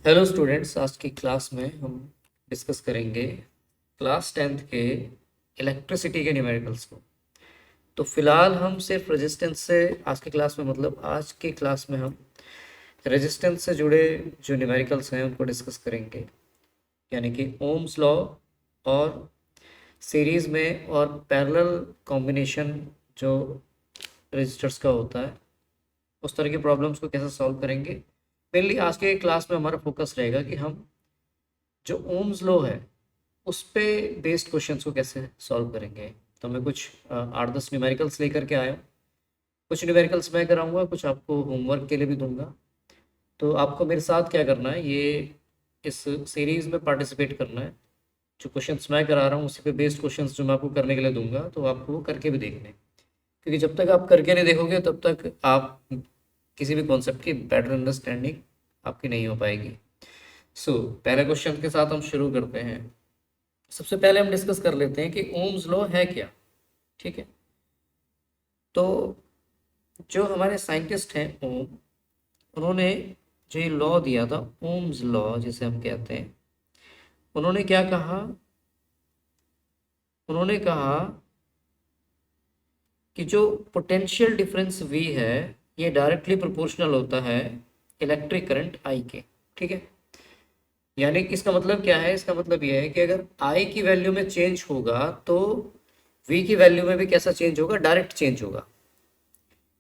Hello students, आज की class में हम डिस्कस करेंगे क्लास 10th के इलेक्ट्रिसिटी के न्यूमेरिकल्स को। तो फिलहाल हम सिर्फ रेजिस्टेंस से आज की क्लास में मतलब आज की क्लास में हम रेजिस्टेंस से जुड़े जो न्यूमेरिकल्स हैं उनको डिस्कस करेंगे, यानी कि ओम्स लॉ और सीरीज़ में और पैरेलल कॉम्बिनेशन जो रजिस्टर्स का होता है उस तरह की प्रॉब्लम्स को कैसे सॉल्व करेंगे। मेनली आज के क्लास में हमारा फोकस रहेगा कि हम जो ओम्स लॉ है उस पे बेस्ड क्वेश्चंस को कैसे सॉल्व करेंगे। तो मैं कुछ 8-10 न्यूमेरिकल्स लेकर के आया हूँ। कुछ न्यूमेरिकल्स मैं कराऊंगा, कुछ आपको होमवर्क के लिए भी दूंगा। तो आपको मेरे साथ क्या करना है, ये इस सीरीज़ में पार्टिसिपेट करना है। जो क्वेश्चंस मैं करा रहा हूँ उसी पे बेस्ड क्वेश्चंस जो मैं आपको करने के लिए दूंगा, तो आपको वो करके भी देखने हैं। क्योंकि जब तक आप करके नहीं देखोगे तब तक आप किसी भी कॉन्सेप्ट की बेटर अंडरस्टैंडिंग आपकी नहीं हो पाएगी। पहले क्वेश्चन के साथ हम शुरू करते हैं। सबसे पहले हम डिस्कस कर लेते हैं कि ओम्स लॉ है क्या। ठीक है, तो जो हमारे साइंटिस्ट हैं ओम, उन्होंने जो ये लॉ दिया था, ओम्स लॉ जिसे हम कहते हैं, उन्होंने क्या कहा, उन्होंने कहा कि जो पोटेंशियल डिफरेंस V है ये डायरेक्टली प्रोपोर्शनल होता है इलेक्ट्रिक करंट I के। ठीक है, यानी कि इसका मतलब क्या है, इसका मतलब ये है कि अगर I की वैल्यू में चेंज होगा तो V की वैल्यू में भी कैसा चेंज होगा, डायरेक्ट चेंज होगा।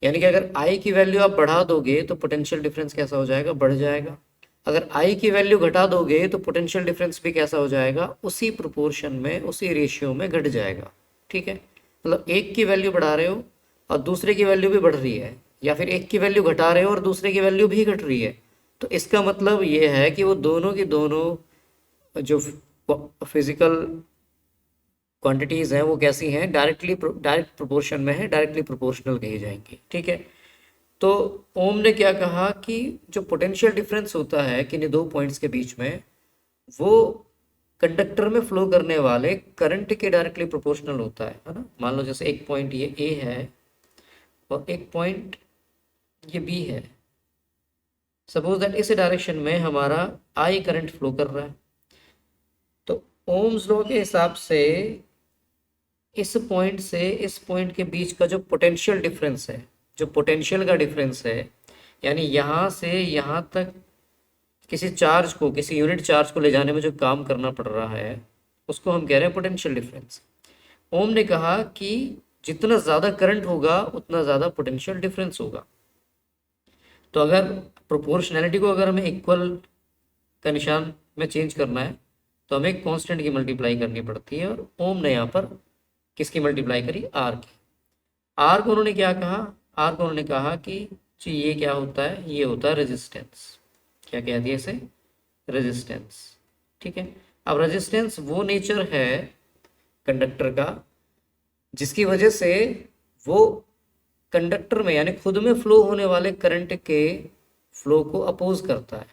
यानी कि अगर I की वैल्यू आप बढ़ा दोगे तो पोटेंशियल डिफरेंस कैसा हो जाएगा, बढ़ जाएगा। अगर I की वैल्यू घटा दोगे तो पोटेंशियल डिफरेंस भी कैसा हो जाएगा, उसी प्रोपोर्शन में, उसी रेशियो में घट जाएगा। ठीक है, मतलब एक की वैल्यू बढ़ा रहे हो और दूसरे की वैल्यू भी बढ़ रही है, या फिर एक की वैल्यू घटा रहे हो और दूसरे की वैल्यू भी घट रही है, तो इसका मतलब ये है कि वो दोनों की दोनों जो फिजिकल क्वांटिटीज़ हैं वो कैसी हैं, डायरेक्ट प्रोपोर्शन में है, डायरेक्टली प्रोपोर्शनल कही जाएंगी। ठीक है, तो ओम ने क्या कहा कि जो पोटेंशियल डिफरेंस होता है किन्हीं दो पॉइंट्स के बीच में, वो कंडक्टर में फ्लो करने वाले करंट के डायरेक्टली प्रोपोर्शनल होता है ना। मान लो जैसे एक पॉइंट ये ए है और एक पॉइंट ये बी है। सपोज दैट इस डायरेक्शन में हमारा आई करंट फ्लो कर रहा है, तो ओम्स लॉ के हिसाब से इस पॉइंट से इस पॉइंट के बीच का जो पोटेंशियल डिफरेंस है, जो पोटेंशियल का डिफरेंस है, यानी यहाँ से यहाँ तक किसी चार्ज को, किसी यूनिट चार्ज को ले जाने में जो काम करना पड़ रहा है उसको हम कह रहे हैं पोटेंशियल डिफरेंस। ओम ने कहा कि जितना ज़्यादा करंट होगा उतना ज़्यादा पोटेंशियल डिफरेंस होगा। तो अगर प्रोपोर्शनैलिटी को अगर हमें इक्वल का निशान में चेंज करना है तो हमें कांस्टेंट की मल्टीप्लाई करनी पड़ती है, और ओम ने यहाँ पर किसकी मल्टीप्लाई करी, आर की। आर को उन्होंने क्या कहा, आर को उन्होंने कहा कि जी ये क्या होता है, ये होता है रेजिस्टेंस। क्या कह दिया इसे, रेजिस्टेंस। ठीक है, अब रेजिस्टेंस वो नेचर है कंडक्टर का जिसकी वजह से वो कंडक्टर में यानी खुद में फ्लो होने वाले करंट के फ्लो को अपोज करता है।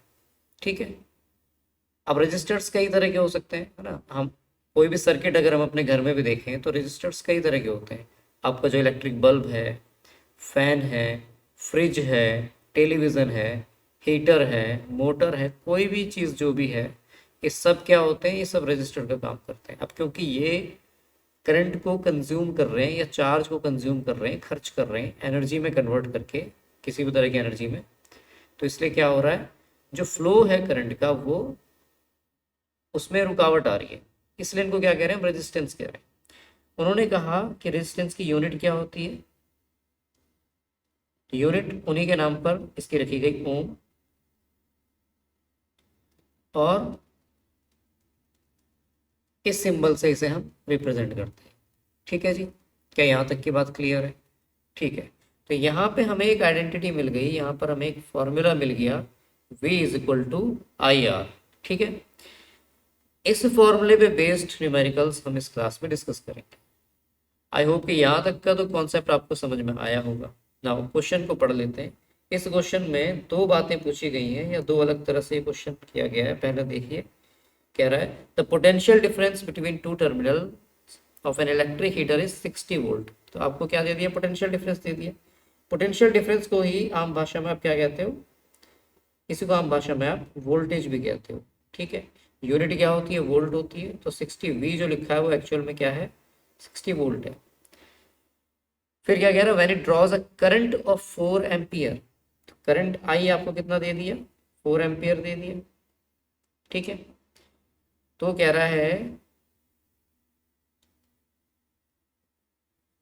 ठीक है, अब रेजिस्टर्स कई तरह के हो सकते हैं, है ना। हम कोई भी सर्किट अगर हम अपने घर में भी देखें तो रेजिस्टर्स कई तरह के होते हैं। आपका जो इलेक्ट्रिक बल्ब है, फैन है, फ्रिज है, टेलीविज़न है, हीटर है, मोटर है, कोई भी चीज़ जो भी है, ये सब क्या होते हैं, ये सब रजिस्टर का काम करते हैं। अब क्योंकि ये करंट को कंज्यूम कर रहे हैं या चार्ज को कंज्यूम कर रहे हैं, खर्च कर रहे हैं, एनर्जी में कन्वर्ट करके, किसी भी तरह की एनर्जी में, तो इसलिए क्या हो रहा है, जो फ्लो है करंट का वो उसमें रुकावट आ रही है। इसलिए इनको क्या कह रहे हैं, हम रेजिस्टेंस कह रहे हैं। उन्होंने कहा कि रेजिस्टेंस की यूनिट क्या होती है, यूनिट उन्हीं के नाम पर इसकी रखी गई ओम, और इस सिंबल से इसे हम रिप्रेजेंट करते हैं। ठीक है जी, क्या यहाँ तक की बात क्लियर है। ठीक है, तो यहाँ पे हमें एक आइडेंटिटी मिल गई, यहाँ पर हमें एक फॉर्मूला मिल गया, V is equal to I R. ठीक है, इस फॉर्मूले पे बेस्ड न्यूमेरिकल्स हम इस क्लास में डिस्कस करेंगे। आई होप कि यहाँ तक का तो कॉन्सेप्ट आपको समझ में आया होगा। नाउ क्वेश्चन को पढ़ लेते हैं। इस क्वेश्चन में दो बातें पूछी गई हैं, या दो अलग तरह से क्वेश्चन किया गया है। पहले देखिए, कह रहा है the potential difference between two terminal of an electric heater is 60 volt. तो आपको क्या दे दिया, पोटेंशियल डिफरेंस दे दिया। पोटेंशियल डिफरेंस को ही आम भाषा में आप क्या कहते हो, इसी को आम भाषा में आप वोल्टेज भी कहते हो, ठीक है। यूनिट क्या होती है, वोल्ट होती है। तो 60V जो लिखा है वो एक्चुअल में क्या है, 60 वोल्ट है। फिर क्या कह रहा है, when it drawers a current of 4 ampere, तो करंट आई आपको कितना दे दिया, 4 एम्पियर दे दिया, ठीक है। तो कह रहा है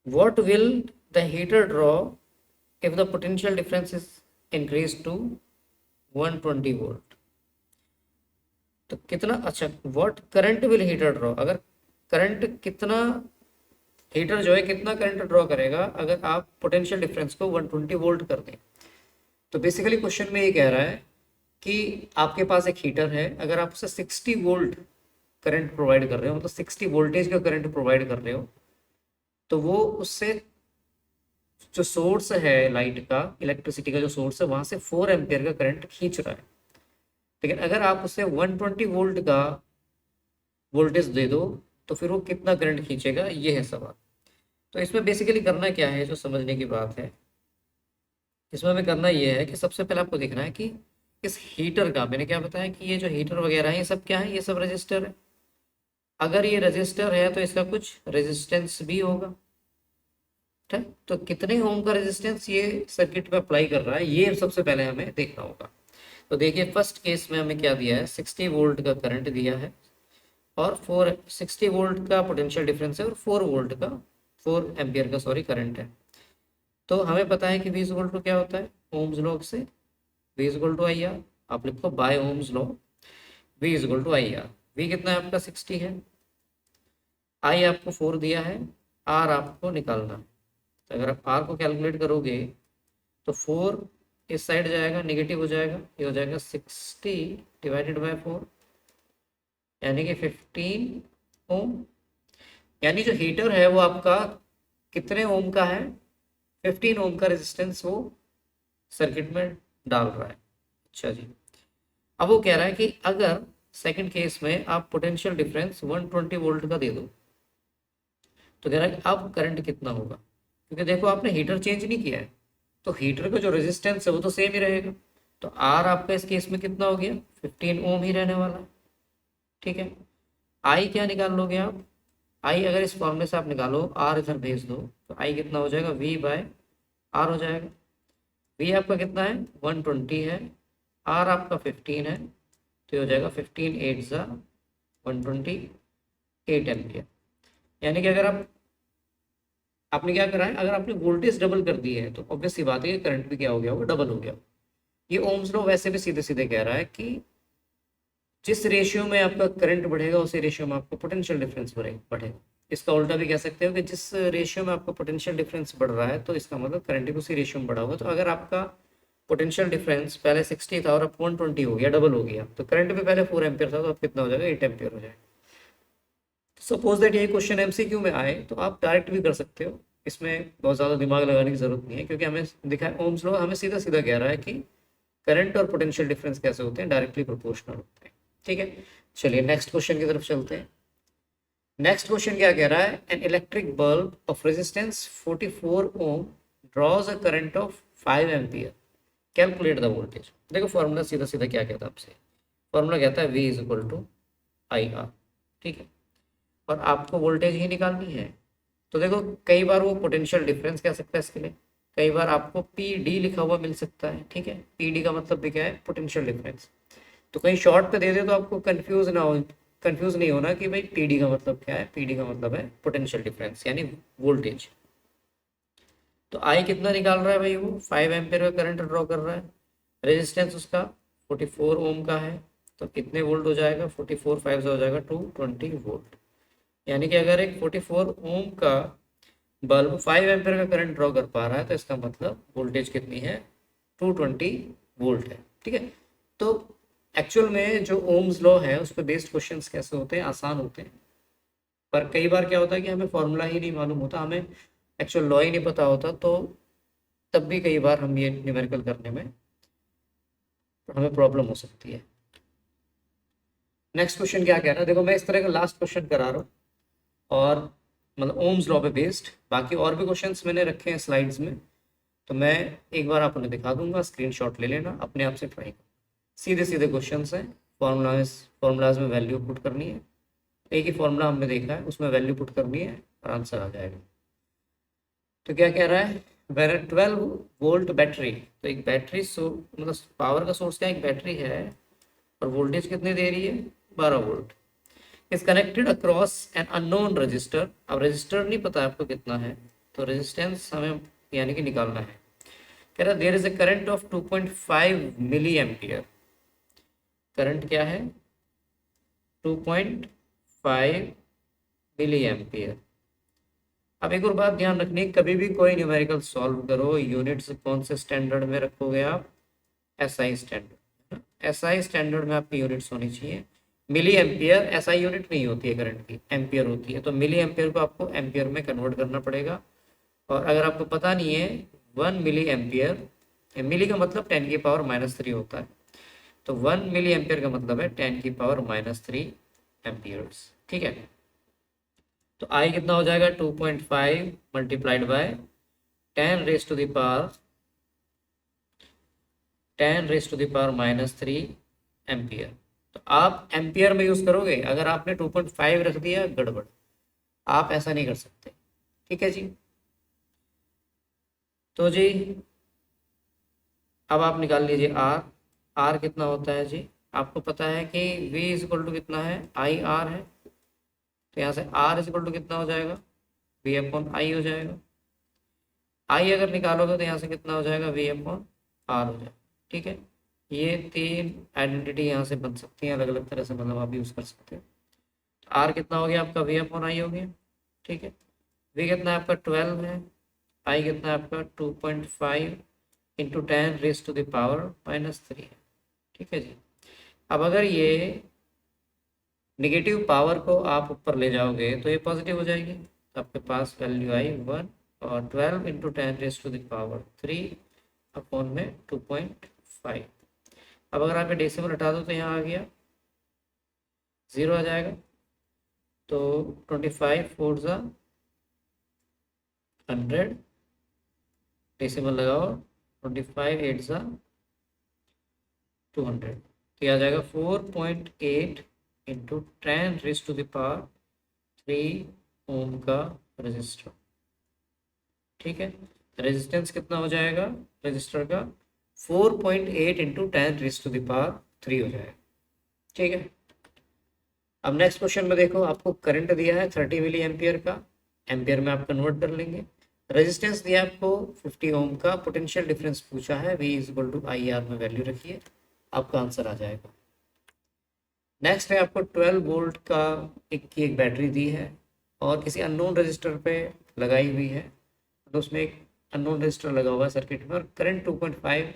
what will the heater draw if the potential difference is increased to 120 volt. तो कितना, अच्छा what current will heater draw, अगर करंट कितना, हीटर जो है कितना करंट ड्रॉ करेगा अगर आप पोटेंशियल डिफरेंस को 120 वोल्ट कर दें। तो बेसिकली क्वेश्चन में ये कह रहा है कि आपके पास एक हीटर है, अगर आप उसे 60 वोल्ट करंट प्रोवाइड कर रहे हो, मतलब 60 वोल्टेज का करंट प्रोवाइड कर रहे हो, तो वो उससे जो सोर्स है लाइट का, इलेक्ट्रिसिटी का जो सोर्स है, वहां से 4 एम्पियर का करंट खींच रहा है। लेकिन अगर आप उसे 120 वोल्ट का वोल्टेज दे दो तो फिर वो कितना करंट खींचेगा, ये है सवाल। तो इसमें बेसिकली करना क्या है, जो समझने की बात है इसमें हमें करना ये है कि सबसे पहले आपको देखना है कि इस हीटर का, मैंने क्या बताया कि ये जो हीटर वगैरह है ये सब क्या है, ये सब रजिस्टर है। अगर ये रजिस्टर है तो इसका कुछ रेजिस्टेंस भी होगा, ठीक। तो कितने ओम का रेजिस्टेंस ये सर्किट में अप्लाई कर रहा है, ये सबसे पहले हमें देखना होगा। तो देखिए फर्स्ट केस में हमें क्या दिया है, 60 वोल्ट का करंट दिया है और 60 वोल्ट का पोटेंशियल डिफरेंस है और 4 वोल्ट का 4 एम्पियर का सॉरी करंट है। तो हमें पता है कि V इक्वल टू क्या होता है, ओम्स लॉ से V equal to I R, आप लिखो by Ohm's law V equal to I R. V कितना है आपका 60 है, I आपको 4 दिया है, R आपको निकालना है। तो अगर आप R को कैलकुलेट करोगे तो 4 इस साइड जाएगा, नेगेटिव हो जाएगा, ये हो जाएगा 60 डिवाइडेड बाय 4 यानी कि 15 ओम। यानी जो हीटर है वो आपका कितने ओम का है, 15 ओम का रेजिस्टेंस वो सर्किट में डाल रहा है। अच्छा जी, अब वो कह रहा है कि अगर सेकंड केस में आप पोटेंशियल डिफरेंस 120 वोल्ट का दे दो तो कह रहा है कि अब करंट कितना होगा, क्योंकि देखो आपने हीटर चेंज नहीं किया है तो हीटर का जो रेजिस्टेंस है वो तो सेम ही रहेगा। तो आर आपका इस केस में कितना हो गया, 15 ओम ही रहने वाला है, ठीक है। आई क्या निकाल लोगे आप, आई अगर इस फॉर्मूले से आप निकालो, आर इधर भेज दो तो आई कितना हो जाएगा, वी बाय आर हो जाएगा। वी आपका कितना है, 120 है, आर आपका 15 है, तो हो जाएगा 15 8 ज़ा 128 एम्पियर। यानी कि अगर आपने क्या करा है, अगर आपने वोल्टेज डबल कर दी है तो ऑब्वियस सी बात है कि करंट भी क्या हो गया होगा, डबल हो गया। ये ओम्स लॉ वैसे भी सीधे सीधे कह रहा है कि जिस रेशियो में आपका करंट बढ़ेगा उसी रेशियो में आपको पोटेंशियल डिफरेंस बढ़ेगा। इसका उल्टा भी कह सकते हो कि जिस रेशियो में आपका पोटेंशियल डिफरेंस बढ़ रहा है तो इसका मतलब करंट भी उसी रेशियो में बढ़ा होगा। तो अगर आपका पोटेंशियल डिफरेंस पहले 60 था और अब 120 हो गया, डबल हो गया, तो करंट भी पहले 4 एम्पियर था तो अब कितना हो जाएगा, 8 एम्पियर हो जाएगा। सपोज दैट ये क्वेश्चन एमसीक्यू में आए तो आप डायरेक्ट भी कर सकते हो, इसमें बहुत ज़्यादा दिमाग लगाने की जरूरत नहीं है, क्योंकि हमें दिखा है ओम्स लॉ हमें सीधा सीधा कह रहा है कि करंट और पोटेंशियल डिफरेंस कैसे होते हैं, डायरेक्टली प्रोपोर्शनल होते हैं, ठीक है। चलिए नेक्स्ट क्वेश्चन की तरफ चलते हैं। नेक्स्ट क्वेश्चन क्या कह रहा है, an electric bulb of resistance 44 ohm draws a current of 5 ampere, calculate the voltage. देखो फॉर्मूला सीधा सीधा क्या कहता है आपसे, फॉर्मूला कहता है V equal to I R, ठीक है, और आपको वोल्टेज ही निकालनी है। तो देखो कई बार वो पोटेंशियल डिफरेंस कह सकता है इसके लिए, कई बार आपको पी डी लिखा हुआ मिल सकता है, ठीक है। पी डी का मतलब भी क्या है, पोटेंशियल डिफरेंस। तो कहीं शॉर्ट पे दे दे तो आपको कंफ्यूज नहीं होना कि भाई पी डी का मतलब क्या है, पी डी का मतलब है पोटेंशियल डिफरेंस यानी वोल्टेज। तो आई कितना निकाल रहा है भाई, वो 5 एम्पियर का करंट ड्रॉ कर रहा है, रेजिस्टेंस उसका 44 ओम का है, तो कितने वोल्ट हो जाएगा, 44 5 से हो जाएगा 220 वोल्ट। यानी कि अगर एक 44 ओम का बल्ब 5 एम्पियर का करंट ड्रॉ कर पा रहा है तो इसका मतलब वोल्टेज कितनी है, 220 वोल्ट है, ठीक है। तो एक्चुअल में जो ओम्स लॉ है उस पर बेस्ड क्वेश्चंस कैसे होते हैं, आसान होते हैं, पर कई बार क्या होता है कि हमें फॉर्मूला ही नहीं मालूम होता, हमें एक्चुअल लॉ ही नहीं पता होता, तो तब भी कई बार हम ये न्यूमेरिकल करने में हमें प्रॉब्लम हो सकती है। नेक्स्ट क्वेश्चन क्या कह रहा है, देखो मैं इस तरह का लास्ट क्वेश्चन करा रहा हूँ और मतलब ओम्स लॉ पे बेस्ड, बाकी और भी क्वेश्चंस मैंने रखे हैं स्लाइड्स में, तो मैं एक बार आपको दिखा दूंगा, स्क्रीनशॉट ले लेना, अपने आप से ट्राई करो। सीधे सीधे क्वेश्चन हैं, फॉर्मूलाज में वैल्यू पुट करनी है, एक ही फॉर्मूला हमने देखा है उसमें वैल्यू पुट करनी है और आंसर आ जाएगा। तो क्या कह रहा है, वेर 12 वोल्ट बैटरी, तो एक बैटरी मतलब पावर का सोर्स क्या, एक बैटरी है और वोल्टेज कितनी दे रही है 12 volt, is connected across an unknown register. अब रजिस्टर नहीं पता आपको कितना है, तो रेजिस्टेंस हमें यानी कि निकालना है। कह रहा there is a current of 2.5 milli ampere, current क्या है 2.5 मिली एम्पियर। अब एक और बात ध्यान रखनी, कभी भी कोई न्यूमेरिकल सॉल्व करो यूनिट्स कौन से स्टैंडर्ड में रखोगे आप, एसआई स्टैंडर्ड, एसआई स्टैंडर्ड में आपकी यूनिट्स होनी चाहिए। मिली एम्पियर एसआई यूनिट नहीं होती है करंट की, एम्पियर होती है, तो मिली एम्पियर को आपको एम्पियर में कन्वर्ट करना पड़ेगा। और अगर आपको पता नहीं है 1 मिली एम्पियर, मिली का मतलब 10 की पावर -3 होता है, तो 1 मिली एम्पियर का मतलब है 10 की पावर -3 एम्पियर्स। ठीक है, तो आई कितना हो जाएगा 2.5 multiplied by 10 raise to the power -3 ampere. तो आप एम्पियर में यूज करोगे, अगर आपने 2.5 रख दिया गड़बड़, आप ऐसा नहीं कर सकते। ठीक है जी, तो जी अब आप निकाल लीजिए आर, आर कितना होता है जी, आपको पता है कि V इज इक्वल टू कितना है आई आर है, तो यहाँ से R इज इक्वल टू कितना हो जाएगा V अपॉन आई हो जाएगा। आई अगर निकालोगे तो यहाँ से कितना हो जाएगा V अपॉन आर हो जाएगा। ठीक है, ये तीन आइडेंटिटी यहाँ से बन सकती हैं अलग अलग तरह से, मतलब आप यूज कर सकते हो। आर कितना हो गया आपका V अपॉन आई हो गया। ठीक है, V कितना है आपका 12 है, आई कितना है आपका 2.5 into 10 raise to the power -3 है। ठीक है जी, अब अगर ये नेगेटिव पावर को आप ऊपर ले जाओगे तो ये पॉजिटिव हो जाएगी, तो आपके पास वैल्यू आई 1 और 12 into 10 raise to the power 3 upon में 2.5। अब अगर आप ये डेसिमल हटा दो तो यहाँ आ गया 0 आ जाएगा, तो 25 4 ज़ा 100, डेसिमल लगाओ 25 8 ज़ा 200, तो यह आ जाएगा 4.8 into 10 raise to the power 3 ohm का रजिस्टर। ठीक है, रेजिस्टेंस कितना हो जाएगा रजिस्टर का 4.8 into 10 raise to the power 3 हो जाएगा। ठीक है, अब नेक्स्ट क्वेश्चन में देखो, आपको करंट दिया है 30 मिली एम्पियर का, एम्पियर में आप कन्वर्ट कर लेंगे। रेजिस्टेंस दिया आपको 50 ओम का, पोटेंशियल डिफरेंस पूछा है V is equal to I R में वैल्यू रखिए, आपका आंसर आ जाएगा। नेक्स्ट है आपको 12 वोल्ट का एक बैटरी दी है और किसी अननोन रजिस्टर पे लगाई हुई है, तो उसमें एक अननोन रजिस्टर लगा हुआ है सर्किट में और करंट 2.5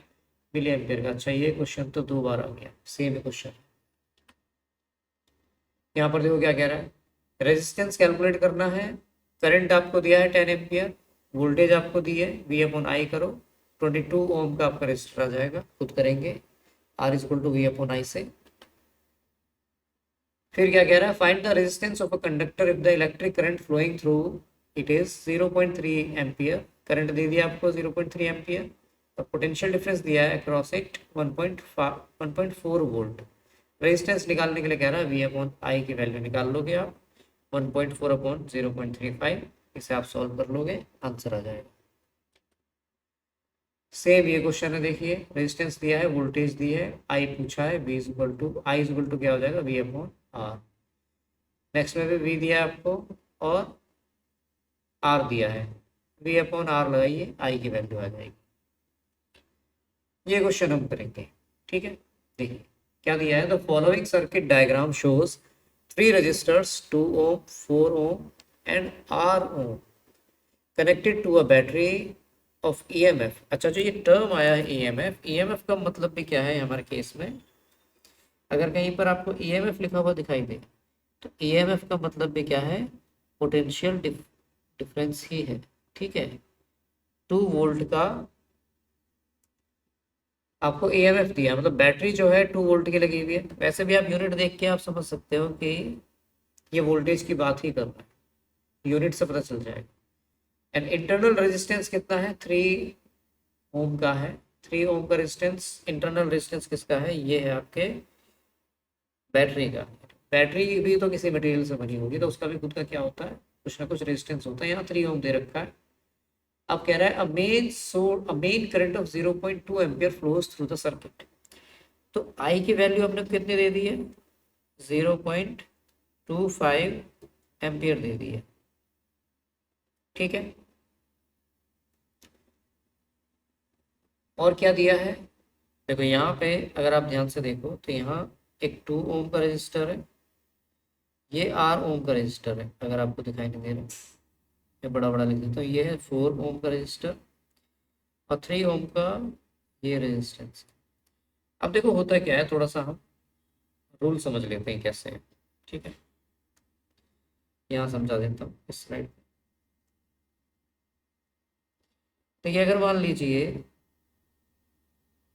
मिली एम्पियर का। अच्छा, ये क्वेश्चन तो 2 बार आ गया, सेम क्वेश्चन। यहाँ पर देखो क्या कह रहा है, रेजिस्टेंस कैलकुलेट करना है, करंट आपको दिया है 10 एम्पियर, वोल्टेज आपको दी है V अपॉन आई करो, 22 ओम का आपका रजिस्टर आ जाएगा, खुद करेंगे R is equal to V upon I से। फिर क्या कह रहा है, find the resistance of a conductor if the electric current flowing through it is 0.3 ampere, current दे दिया आपको 0.3 एम्पियर और पोटेंशियल डिफरेंस दिया है अक्रॉस इट 1.4 वोल्ट। रेजिस्टेंस निकालने के लिए कह रहा है V अपॉन आई की वैल्यू निकाल लोगे आप 1.4 अपॉन 0.35, इसे आप सॉल्व कर लोगे, आंसर आ जाएगा। सेम ये क्वेश्चन है, देखिए रेजिस्टेंस दिया है, वोल्टेज दी है, आई पूछा है, V is equal to I is equal to क्या हो जाएगा V अपॉन आर। नेक्स्ट में भी V दिया है आपको और R दिया है, V अपॉन आर लगाइए, आई की वैल्यू आ जाएगी। ये क्वेश्चन हम करेंगे। ठीक है, देखिए क्या दिया है, the following circuit diagram shows 3 resistors 2 ohm 4 ohm and R ohm connected to a battery of EMF। अच्छा, जो ये टर्म आया है EMF का मतलब भी क्या है हमारे केस में, अगर कहीं पर आपको EMF लिखा हुआ दिखाई दे तो EMF का मतलब भी क्या है, पोटेंशियल डिफरेंस ही है। ठीक है, 2 वोल्ट का आपको EMF दिया, मतलब बैटरी जो है 2 वोल्ट की लगी हुई है। वैसे भी आप यूनिट देख के आप समझ सकते हो कि ये वोल्टेज की बात ही कर रहा है, यूनिट से पता चल जाएगा। एंड इंटरनल रेजिस्टेंस कितना है 3 ओम का है, 3 ओम का रेजिस्टेंस, इंटरनल रेजिस्टेंस किसका है, ये है आपके बैटरी का। बैटरी भी तो किसी मटेरियल से बनी होगी, तो उसका भी खुद का क्या होता है, कुछ ना कुछ रेजिस्टेंस होता है। यहाँ 3 ओम दे रखा है। अब कह रहा है अ main current of 0.2 ampere flows through the circuit. तो आई की वैल्यू आपने कितनी दे दी है, 0.25 एम्पियर दे दी है, ठीक है। और क्या दिया है, देखो यहाँ पे अगर आप ध्यान से देखो तो यहाँ एक 2 ओम का रजिस्टर है, ये R ओम का रजिस्टर है, अगर आपको दिखाई नहीं दे रहा, ये बड़ा बड़ा लिख देता हूँ, ये है 4 ओम का रजिस्टर और 3 ओम का ये रेजिस्टेंस। अब देखो होता क्या है, थोड़ा सा हम रूल समझ लेते हैं कैसे है, ठीक है। यहाँ समझा देता हूँ इस स्लाइड पे। देखिए अगर मान लीजिए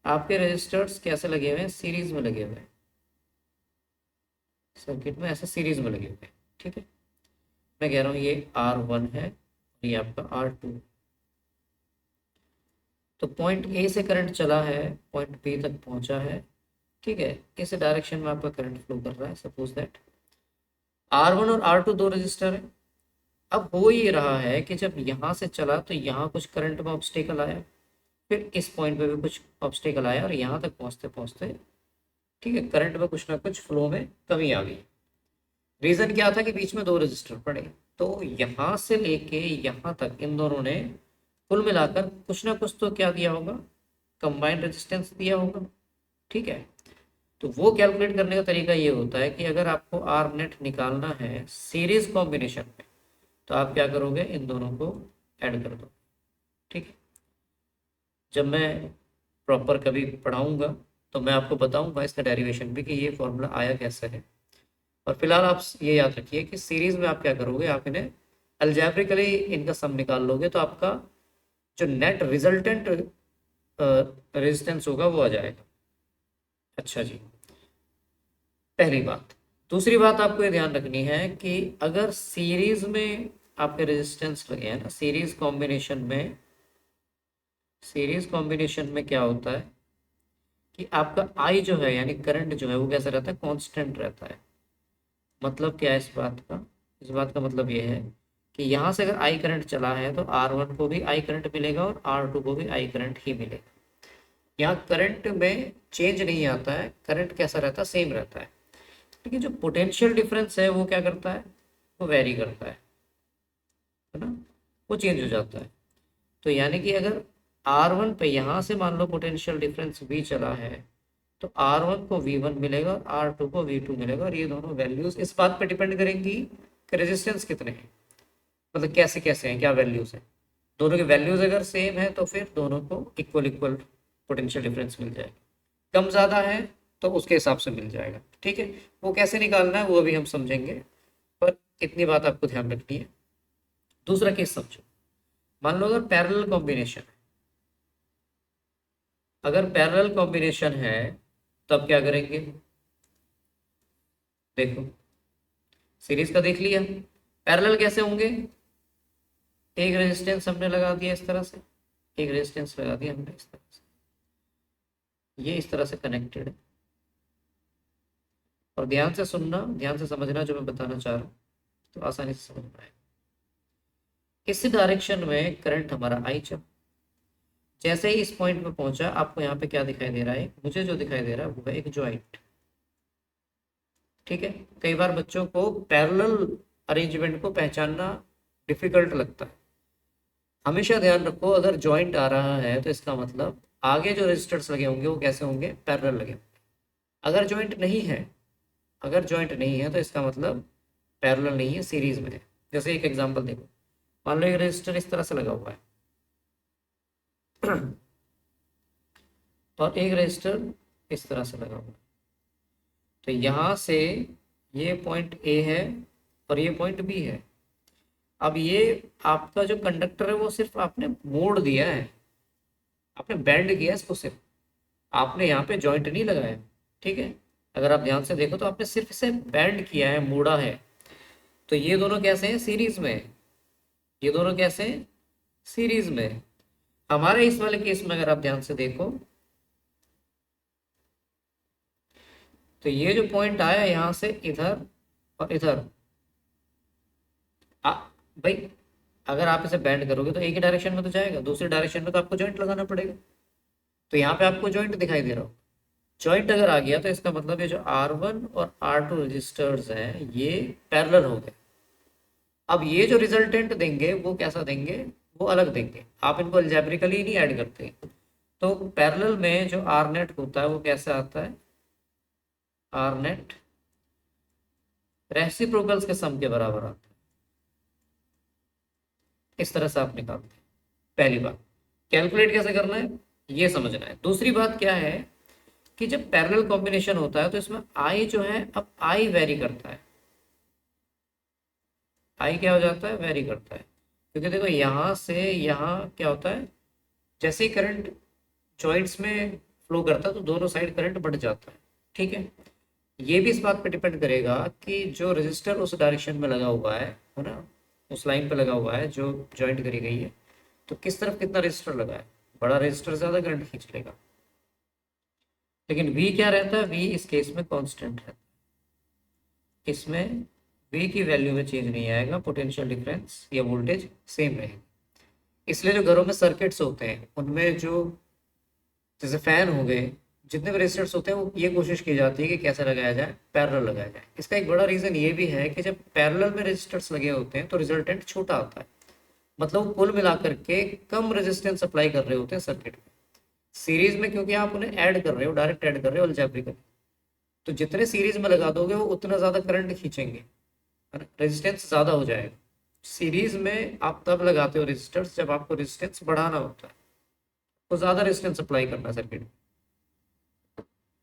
आपके रजिस्टर्स कैसे लगे हुए हैं, सीरीज में लगे हुए हैं, सर्किट में ऐसे सीरीज में लगे हुए हैं, ठीक है। मैं कह रहा हूँ ये R1 है, ये आपका R2। तो पॉइंट ए से करंट चला है, पॉइंट बी तक पहुंचा है, ठीक है। इस डायरेक्शन में आपका करंट फ्लो कर रहा है, सपोज दैट R1 और R2 दो रजिस्टर है। अब हो ये रहा है कि जब यहाँ से चला तो यहाँ कुछ करंट में ऑब्स्टेकल आया, फिर इस पॉइंट पे भी कुछ ऑब्स्टेकल आया, और यहाँ तक पहुँचते पहुँचते, ठीक है, करंट में कुछ ना कुछ फ्लो में कमी आ गई। रीज़न क्या था कि बीच में दो रजिस्टर पड़े, तो यहाँ से लेके यहाँ तक इन दोनों ने कुल मिलाकर कुछ ना कुछ तो क्या दिया होगा, कंबाइंड रेजिस्टेंस दिया होगा, ठीक है। तो वो कैलकुलेट करने का तरीका ये होता है कि अगर आपको आर नेट निकालना है सीरीज कॉम्बिनेशन में, तो आप क्या करोगे, इन दोनों को ऐड कर दो, ठीक है। जब मैं प्रॉपर कभी पढ़ाऊंगा तो मैं आपको बताऊंगा इसका डेरिवेशन भी कि ये फॉर्मूला आया कैसे है। और फिलहाल आप ये याद रखिए कि सीरीज में आप क्या करोगे, आप इन्हें अलजेब्रिकली इनका सम निकाल लोगे, तो आपका जो नेट रिजल्टेंट रेजिस्टेंस होगा वो आ जाएगा। अच्छा जी, पहली बात। दूसरी बात आपको ये ध्यान रखनी है कि अगर सीरीज में आपके रेजिस्टेंस लगे हैं ना, सीरीज कॉम्बिनेशन में क्या होता है कि आपका आई जो है यानी करंट जो है वो कैसा रहता है, कांस्टेंट रहता है। मतलब क्या है इस बात का, इस बात का मतलब ये है कि यहाँ से अगर आई करंट चला है तो R1 को भी आई करंट मिलेगा और R2 को भी आई करंट ही मिलेगा। यहाँ करंट में चेंज नहीं आता है, करंट कैसा रहता है, सेम रहता है। लेकिन जो पोटेंशियल डिफरेंस है वो क्या करता है, वो वेरी करता है ना, वो चेंज हो जाता है। तो यानी कि अगर R1 पे यहाँ से मान लो पोटेंशियल डिफरेंस V चला है, तो R1 को V1 मिलेगा और R2 को V2 मिलेगा, और ये दोनों वैल्यूज इस बात पे डिपेंड करेंगी कि रेजिस्टेंस कितने हैं, मतलब कैसे कैसे हैं, क्या वैल्यूज हैं। दोनों की वैल्यूज अगर सेम है तो फिर दोनों को इक्वल इक्वल पोटेंशियल डिफरेंस मिल जाएगा। कम ज़्यादा है तो उसके हिसाब से मिल जाएगा, ठीक है। वो कैसे निकालना है वो अभी हम समझेंगे, पर इतनी बात आपको ध्यान रखनी है। दूसरा केस समझो, मान लो अगर पैरेलल कॉम्बिनेशन है, अगर पैरेलल कॉम्बिनेशन है तब क्या करेंगे, देखो सीरीज का देख लिया, पैरेलल कैसे होंगे, एक रेजिस्टेंस हमने लगा दिया इस तरह से, एक रेजिस्टेंस लगा दिया हमने इस तरह से, ये इस तरह से कनेक्टेड है। और ध्यान से सुनना, ध्यान से समझना जो मैं बताना चाह रहा हूँ, तो आसानी से समझ पाएगा। इस डायरेक्शन में करंट हमारा आई चल, जैसे ही इस पॉइंट पे पहुंचा आपको यहाँ पे क्या दिखाई दे रहा है, मुझे जो दिखाई दे रहा है वो है एक जॉइंट, ठीक है। कई बार बच्चों को पैरेलल अरेंजमेंट को पहचानना डिफिकल्ट लगता है। हमेशा ध्यान रखो अगर जॉइंट आ रहा है तो इसका मतलब आगे जो रजिस्टर्स लगे होंगे वो कैसे होंगे, पैरेलल लगे होंगे। अगर जॉइंट नहीं है, अगर जॉइंट नहीं है तो इसका मतलब पैरेलल नहीं है, सीरीज में है। जैसे एक एग्जांपल देखो, मान लो एक रजिस्टर इस तरह से लगा हुआ है और एक रजिस्टर इस तरह से लगा हुआ है। तो यहाँ से ये पॉइंट ए है और ये पॉइंट बी है। अब ये आपका जो कंडक्टर है वो सिर्फ आपने मोड़ दिया है, आपने बैंड किया इसको, सिर्फ आपने यहाँ पे जॉइंट नहीं लगाया, ठीक है। अगर आप ध्यान से देखो तो आपने सिर्फ इसे बैंड किया है, मोड़ा है। तो ये दोनों कैसे हैं, सीरीज में, ये दोनों कैसे हैं, सीरीज में। हमारे इस वाले केस में अगर आप ध्यान से देखो तो ये जो पॉइंट आया यहाँ से इधर और इधर, आ, भाई अगर आप इसे बैंड करोगे तो एक ही डायरेक्शन में तो जाएगा, दूसरी डायरेक्शन में तो आपको जॉइंट लगाना पड़ेगा। तो यहाँ पे आपको जॉइंट दिखाई दे रहा हो, जॉइंट अगर आ गया तो इसका मतलब ये जो R1 और R2 रजिस्टर्स हैं ये पैरेलल हो गए। अब ये जो रिजल्टेंट देंगे वो कैसा देंगे, वो अलग देंगे, आप इनको अलजेब्रिकली नहीं ऐड करते। तो पैरेलल में जो आर नेट होता है वो कैसे आता है, आर नेट रेसिप्रोकल्स के सम के बराबर आता है। इस तरह से आप निकालते हैं। पहली बात कैलकुलेट कैसे करना है ये समझना है। दूसरी बात क्या है कि जब पैरेलल कॉम्बिनेशन होता है तो इसमें आई जो है, अब आई वेरी करता है, आई क्या हो जाता है, वेरी करता है। क्योंकि देखो यहाँ से यहाँ क्या होता है, जैसे ही करंट जॉइंट्स में फ्लो करता है तो दोनों साइड करंट बढ़ जाता है। ठीक है, ये भी इस बात पे डिपेंड करेगा कि जो रजिस्टर उस डायरेक्शन में लगा हुआ है ना, उस लाइन पे लगा हुआ है जो जॉइंट करी गई है, तो किस तरफ कितना रजिस्टर लगा है। बड़ा रजिस्टर ज़्यादा करंट खींच लेगा, लेकिन V क्या रहता है, V इस केस में कांस्टेंट रहता है। इसमें V की वैल्यू में चेंज नहीं आएगा, पोटेंशियल डिफरेंस या वोल्टेज सेम रहेगी। इसलिए जो घरों में सर्किट्स होते हैं उनमें जो जैसे फैन हो गए, जितने भी रेजिस्टर्स होते हैं वो ये कोशिश की जाती है कि कैसे लगाया जाए, पैरेलल लगाया जाए। इसका एक बड़ा रीज़न ये भी है कि जब पैरेलल में रेजिस्टर्स लगे होते हैं तो रिजल्टेंट छोटा आता है, मतलब वो कुल मिलाकर के कम रेजिस्टेंस अप्लाई कर रहे होते हैं सर्किट में। सीरीज में क्योंकि आप उन्हें ऐड कर रहे हो, डायरेक्ट ऐड कर रहे हो अलजेब्रिकली, तो जितने सीरीज में लगा दोगे वो उतना ज़्यादा करंट खींचेंगे, रेजिस्टेंस ज़्यादा हो जाएगा। सीरीज में आप तब लगाते हो रेजिस्टर्स जब आपको रेजिस्टेंस बढ़ाना होता है, तो ज़्यादा रेजिस्टेंस अप्लाई करना है सर्किट में,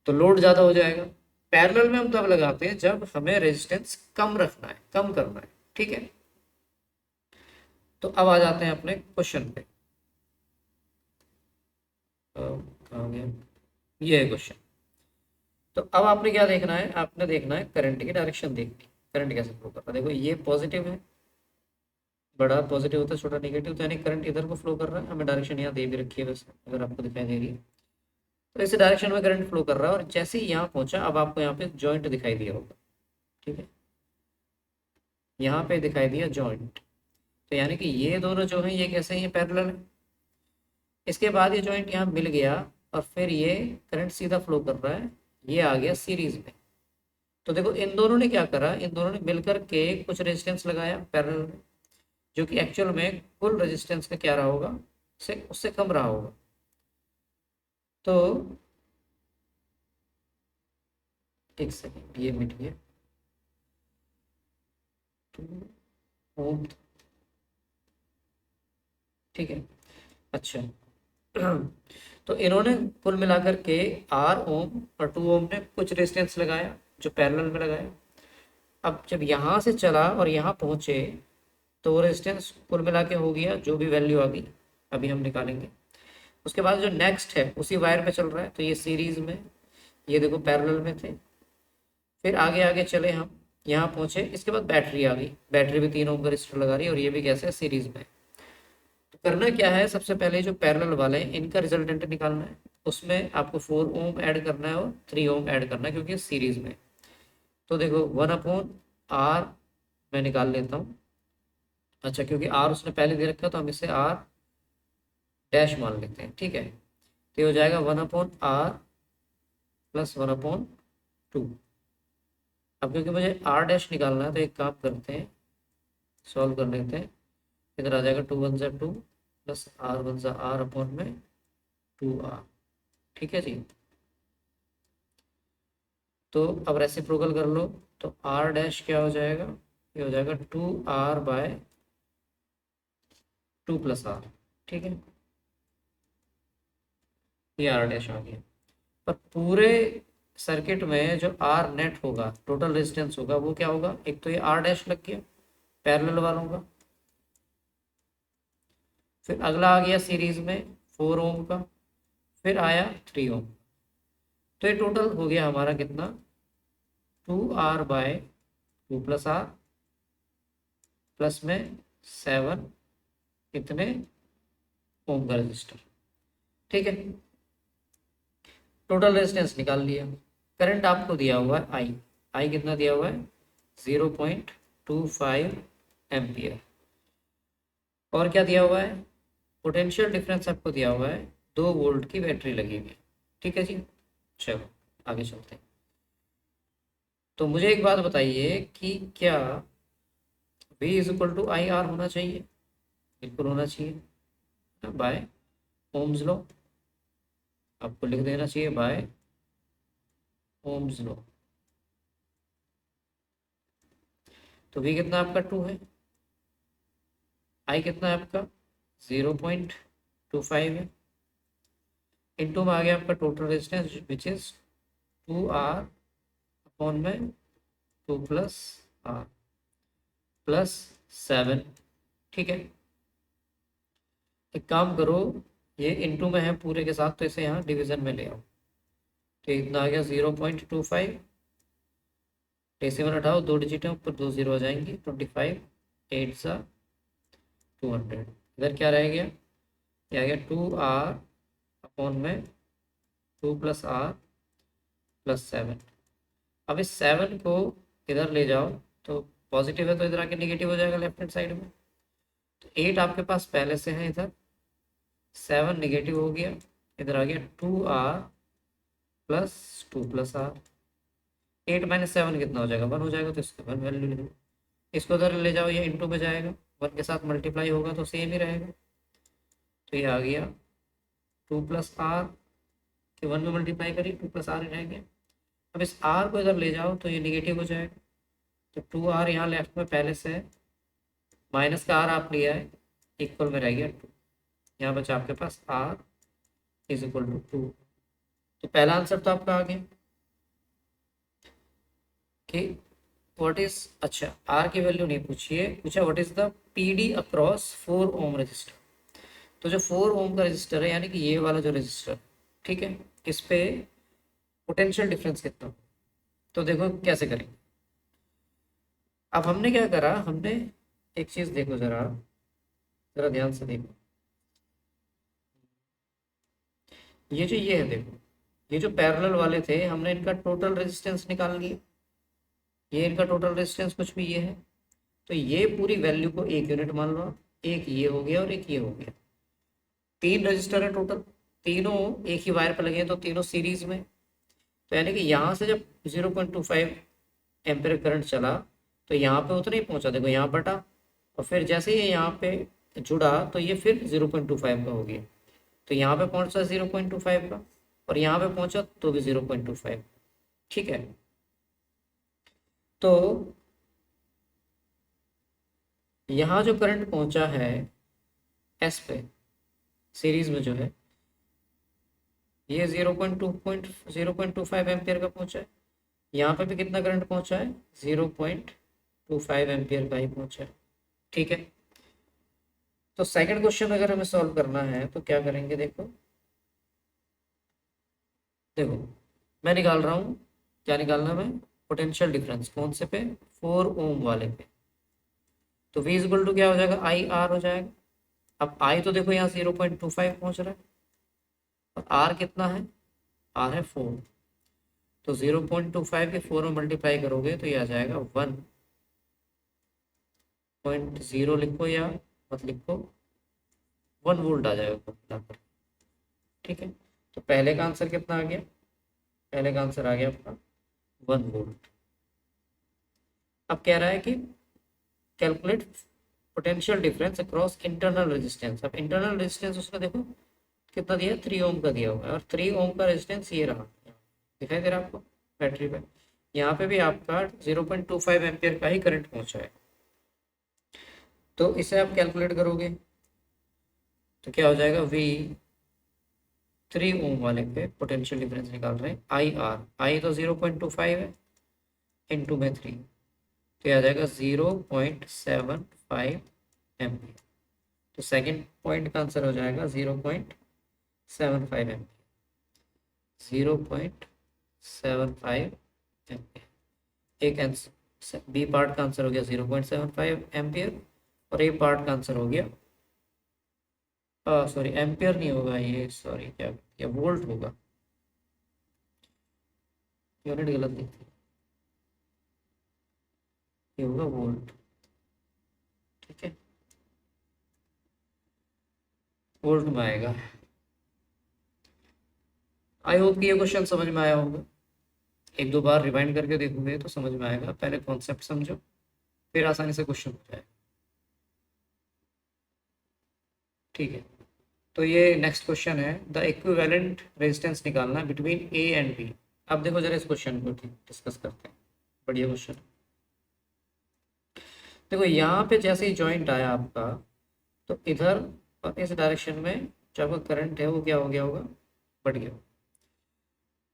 तो लोड ज़्यादा हो जाएगा। पैरेलल में हम तब लगाते हैं जब हमें रेजिस्टेंस कम रखना है, कम करना है। ठीक है, तो अब आ जाते हैं अपने क्वेश्चन पे। कहाँ गया, ये है क्वेश्चन। तो अब आपने क्या देखना है, आपने देखना है करंट की डायरेक्शन देखनी है, करंट कैसे फ्लो कर रहा है। देखो ये पॉजिटिव है, बड़ा पॉजिटिव होता है, छोटा नेगेटिव, तो यानी करंट इधर को फ्लो कर रहा है। हमें डायरेक्शन यहाँ दे भी रखी है वैसे, अगर आपको दिखाई दे रही है तो इस डायरेक्शन में करंट फ्लो कर रहा है। और जैसे ही यहाँ पहुंचा, अब आपको यहाँ पे जॉइंट दिखाई दिया होगा। ठीक है, यहाँ पे दिखाई दिया जॉइंट, तो यानी कि ये दोनों जो है ये कैसे हैं, पैरेलल है। इसके बाद ये जॉइंट यहाँ मिल गया और फिर ये करंट सीधा फ्लो कर रहा है, ये आ गया सीरीज में। तो देखो इन दोनों ने क्या करा, इन दोनों ने मिलकर के कुछ रेजिस्टेंस लगाया पैरेलल में, जो कि एक्चुअल में कुल रेजिस्टेंस का क्या रहा होगा, उससे उससे कम रहा होगा। तो एक सेकेंड, ये मिट गया, 2 ओम। ठीक है, अच्छा। तो इन्होंने कुल मिलाकर के R ओम और 2 ओम ने कुछ रेजिस्टेंस लगाया जो पैरेलल में लगाया। अब जब यहाँ से चला और यहाँ पहुँचे तो वो रेजिस्टेंस कुल मिला के हो गया जो भी वैल्यू आ गई, अभी हम निकालेंगे। उसके बाद जो नेक्स्ट है उसी वायर पे चल रहा है, तो ये सीरीज में, ये देखो पैरेलल में थे। फिर आगे आगे चले हम, यहाँ पहुँचे, इसके बाद बैटरी आ गई, बैटरी भी 3 ओम का रजिस्टर लगा रही है और ये भी कैसे सीरीज में। तो करना क्या है, सबसे पहले जो पैरेलल वाले हैं इनका रिजल्टेंट निकालना है। उसमें आपको 4 ओम ऐड करना है और 3 ओम ऐड करना है क्योंकि सीरीज में। तो देखो 1/R मैं निकाल लेता हूँ। अच्छा, क्योंकि R उसने पहले दे रखा तो हम इसे R डैश मान लेते हैं। ठीक है, तो ये हो जाएगा 1/R प्लस 1/2। अब क्योंकि मुझे R डैश निकालना है तो एक काम करते हैं, सॉल्व कर लेते हैं। इधर आ जाएगा 2 1 2 प्लस R 1 R अपॉन में 2R। ठीक है जी, तो अब रेसिप्रोकल कर लो, तो R डैश क्या हो जाएगा, ये हो जाएगा 2R/2 प्लस R। ठीक है, ये R डैश आ गया। पर पूरे सर्किट में जो R नेट होगा, टोटल रेजिस्टेंस होगा, वो क्या होगा, एक तो ये R डैश लग गया पैरेलल वालों का, फिर अगला आ गया सीरीज में 4 ओम का, फिर आया 3 ओम। तो ये टोटल हो गया हमारा कितना, 2R/2 प्लस R प्लस में 7, कितने ओम का रजिस्टर। ठीक है, टोटल रेजिस्टेंस निकाल लिया। करंट आपको दिया हुआ है आई, आई कितना दिया हुआ है 0.25 एम्पियर। और क्या दिया हुआ है, पोटेंशियल डिफरेंस आपको दिया हुआ है 2 वोल्ट की बैटरी लगी हुई है। ठीक है जी, चलो आगे चलते हैं। तो मुझे एक बात बताइए कि क्या V is equal to I R होना चाहिए? बिल्कुल होना चाहिए, बाय ओम्स लॉ। आपको लिख देना चाहिए बाय ओम्स लॉ। तो V कितना आपका 2 है, आई कितना है आपका 0.25 है, इनटू में आ गया आपका total resistance which is 2R upon में 2 + R +7। ठीक है, एक काम करो, ये इनटू में है पूरे के साथ, तो इसे यहाँ डिवीजन में ले आओ। तो इतना आ गया 0.25, डेसिमल हटाओ, 2 डिजिट है ऊपर 2 0 आ जाएंगी, 25 8 सा 200। इधर क्या रह गया, ये आ गया 2R अपॉन में 2 + R +7। अब इस 7 को इधर ले जाओ, तो पॉजिटिव है तो इधर आके नेगेटिव हो जाएगा लेफ्ट हैंड साइड में। तो 8 आपके पास पहले से है, इधर 7 नेगेटिव हो गया, इधर आ गया 2R + 2 + R। 8 - 7 कितना हो जाएगा 1 हो जाएगा, तो इसका 1 वैल्यू ले लो। इसको उधर ले जाओ, ये इंटू में जाएगा, 1 के साथ मल्टीप्लाई होगा तो सेम ही रहेगा। तो ये आ गया 2 + R के 1 में मल्टीप्लाई करिए, 2 + R ही रह गया। अब इस R को इधर ले जाओ तो ये निगेटिव हो जाएगा, तो 2R यहाँ लेफ्ट में पहले से है, माइनस का R आप लिया है, इक्वल में रह गया 2। यहाँ बचा आपके पास R इज इक्वल टू 2। तो पहला आंसर तो आपका आ गया कि व्हाट इज, अच्छा R की वैल्यू नहीं पूछिए, पूछा what is the PD across 4 ohm resistor. तो जो 4 ओम का रजिस्टर है, यानी कि ये वाला जो रजिस्टर, ठीक है, इस पे पोटेंशियल डिफरेंस कितना। तो देखो कैसे करेंगे। अब हमने क्या करा, हमने एक चीज देखो, जरा जरा ध्यान से देखो, ये है देखो, ये जो पैरेलल वाले थे हमने इनका टोटल रेजिस्टेंस निकाल लिया, ये इनका टोटल रेजिस्टेंस कुछ भी ये है, तो ये पूरी वैल्यू को 1 यूनिट मान लो। एक ये हो गया और एक ये हो गया, 3 रजिस्टर है टोटल, तीनों एक ही वायर पर लगे हैं, तो तीनों सीरीज में। तो यानी कि यहाँ से जब 0.25 एम्पीयर करंट चला, तो यहाँ पे उतना ही पहुंचा, देखो यहाँ बटा, और फिर जैसे ये यहाँ पे जुड़ा तो ये फिर 0.25 का हो गया, तो यहाँ पे पहुंचा 0.25 का, और यहाँ पे पहुंचा तो भी 0.25। ठीक है, तो यहाँ जो करंट पहुंचा है एस पे सीरीज में जो है, ये 0.25 एम्पियर का पहुंचा है। यहाँ पे भी कितना करंट पहुंचा है 0.25 एम्पियर का ही पहुंचा है। ठीक है, तो सेकंड क्वेश्चन अगर हमें सॉल्व करना है तो क्या करेंगे, देखो देखो मैं निकाल रहा हूँ, क्या निकालना मैं, पोटेंशियल डिफरेंस कौन से पे, 4 ओम वाले पे। तो V इक्वल टू क्या हो जाएगा, आई आर हो जाएगा। अब I तो देखो यहाँ 0.25 पहुंच रहा है, और R कितना है, R है 4, तो 0.25 के 4 में मल्टीप्लाई करोगे तो ये आ जाएगा 1.0 लिखो या मत लिखो, 1 वोल्ट आ जाएगा कुल मिलाकर। ठीक है, तो पहले का आंसर कितना आ गया, पहले का आंसर आ गया आपका 1 वोल्ट। अब कह रहा है कि calculate potential difference across internal resistance. अब इंटरनल रेजिस्टेंस उसने देखो कितना दिया, 3 ओम का दिया हुआ है, और 3 ओम का रेजिस्टेंस ये रहा, दिखाई दे रहा है आपको बैटरी पे। यहाँ पे भी आपका 0.25 एम्पियर का ही करंट पहुंचा है, तो इसे आप कैलकुलेट करोगे तो क्या हो जाएगा, V 3 ओम वाले पे पोटेंशियल डिफरेंस निकाल रहे हैं, आई आर, आई तो 0.25 है, इंटू में 3, तो यह आ जाएगा 0.75 एम्पियर। तो सेकंड पॉइंट का आंसर हो जाएगा 0.75 एम्पियर, 0.75 एम्पियर। एक आंसर बी पार्ट का आंसर हो गया 0.75 एम्पियर, और ए पार्ट का आंसर हो गया सॉरी एम्पियर नहीं होगा ये, सॉरी क्या वोल्ट होगा, यूनिट गलत दी थी, ये होगा वोल्ट। ठीक है, वोल्ट में आएगा। आई होप कि ये क्वेश्चन समझ में आया होगा, एक दो बार रिवाइंड करके देखोगे तो समझ में आएगा, पहले कॉन्सेप्ट समझो फिर आसानी से क्वेश्चन हो जाएगा। ठीक है, तो ये नेक्स्ट क्वेश्चन है, द इक्विवेलेंट रेजिस्टेंस निकालना बिटवीन ए एंड बी। अब देखो जरा इस क्वेश्चन को डिस्कस करते हैं, बढ़िया क्वेश्चन। देखो यहाँ पे जैसे ही जॉइंट आया आपका, तो इधर और इस डायरेक्शन में जो आपका करंट है वो क्या हो गया होगा, बढ़ गया।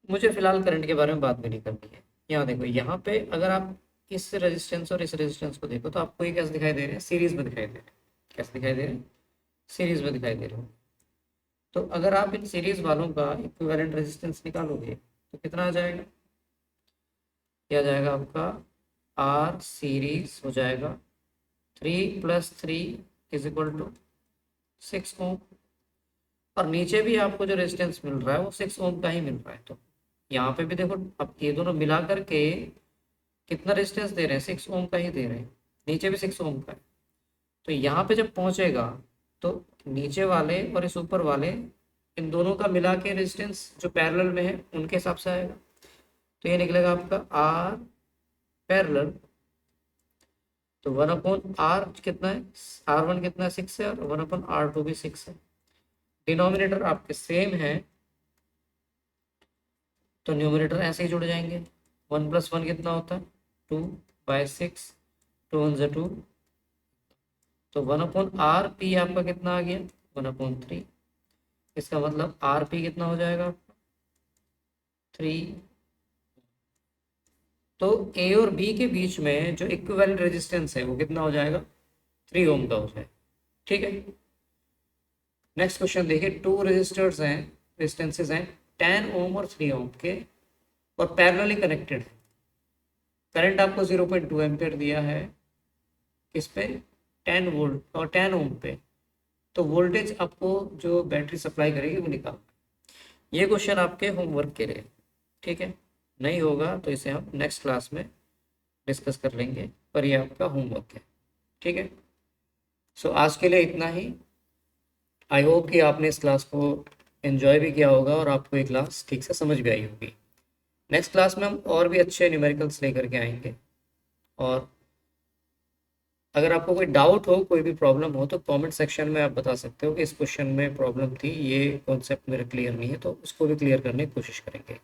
मुझे फिलहाल करंट के बारे में बात भी नहीं करनी है। यहाँ देखो, यहाँ पे अगर आप इस रेजिस्टेंस और इस रेजिस्टेंस को देखो तो आपको ये कैसे दिखाई दे रहे हैं, सीरीज में दिखाई दे रहे हैं। कैसे दिखाई दे रहे हैं, सीरीज में दिखाई दे रहे हो। तो अगर आप इन सीरीज वालों का इक्विवेलेंट रेजिस्टेंस निकालोगे तो कितना आ जाएगा, क्या आ जाएगा आपका, आर सीरीज हो जाएगा 3 + 3 = 6 ओम। और नीचे भी आपको जो रेजिस्टेंस मिल रहा है वो 6 ओम का ही मिल रहा है। तो यहाँ पे भी देखो, अब ये दोनों मिला करके कितना रेजिस्टेंस दे रहे हैं, 6 ओम का ही दे रहे हैं, नीचे भी 6 ओम का है। तो यहाँ पे जब पहुंचेगा तो नीचे वाले और इस ऊपर वाले, इन दोनों का मिला के रेजिस्टेंस जो पैरेलल में है उनके हिसाब से आएगा। तो ये निकलेगा आपका आर पैरेलल, तो 1/r कितना है, R1 कितना है, 6 है, और 1/r2 भी 6 है। डिनोमिनेटर आपके सेम है तो न्यूमरेटर ऐसे ही जुड़ जाएंगे। 1 + 1 कितना होता है, 2/6, 2 × 1 2, तो 1/rp आपका कितना आ गया, 1/3। इसका मतलब rp कितना हो जाएगा, 3। तो ए और बी के बीच में जो इक्विवेलेंट रेजिस्टेंस है वो कितना हो जाएगा, 3 ओम का हो जाएगा। ठीक है, नेक्स्ट क्वेश्चन देखिए, टू रेजिस्टर्स हैं, रेजिस्टेंसेस हैं 10 ओम और 3 ओम के, और पैरेलली कनेक्टेड है। करंट आपको 0.2 एम्पियर दिया है किस पे, 10 वोल्ट और 10 ओम पे। तो वोल्टेज आपको जो बैटरी सप्लाई करेगी वो निकाल। ये क्वेश्चन आपके होमवर्क के लिए, ठीक है, नहीं होगा तो इसे हम नेक्स्ट क्लास में डिस्कस कर लेंगे, पर ये आपका होमवर्क है। ठीक है, सो आज के लिए इतना ही। आई होप कि आपने इस क्लास को एंजॉय भी किया होगा और आपको ये क्लास ठीक से समझ भी आई होगी। नेक्स्ट क्लास में हम और भी अच्छे न्यूमेरिकल्स लेकर के आएंगे, और अगर आपको कोई डाउट हो, कोई भी प्रॉब्लम हो, तो कमेंट सेक्शन में आप बता सकते हो कि इस क्वेश्चन में प्रॉब्लम थी, ये कॉन्सेप्ट मेरा क्लियर नहीं है, तो उसको भी क्लियर करने की कोशिश करेंगे।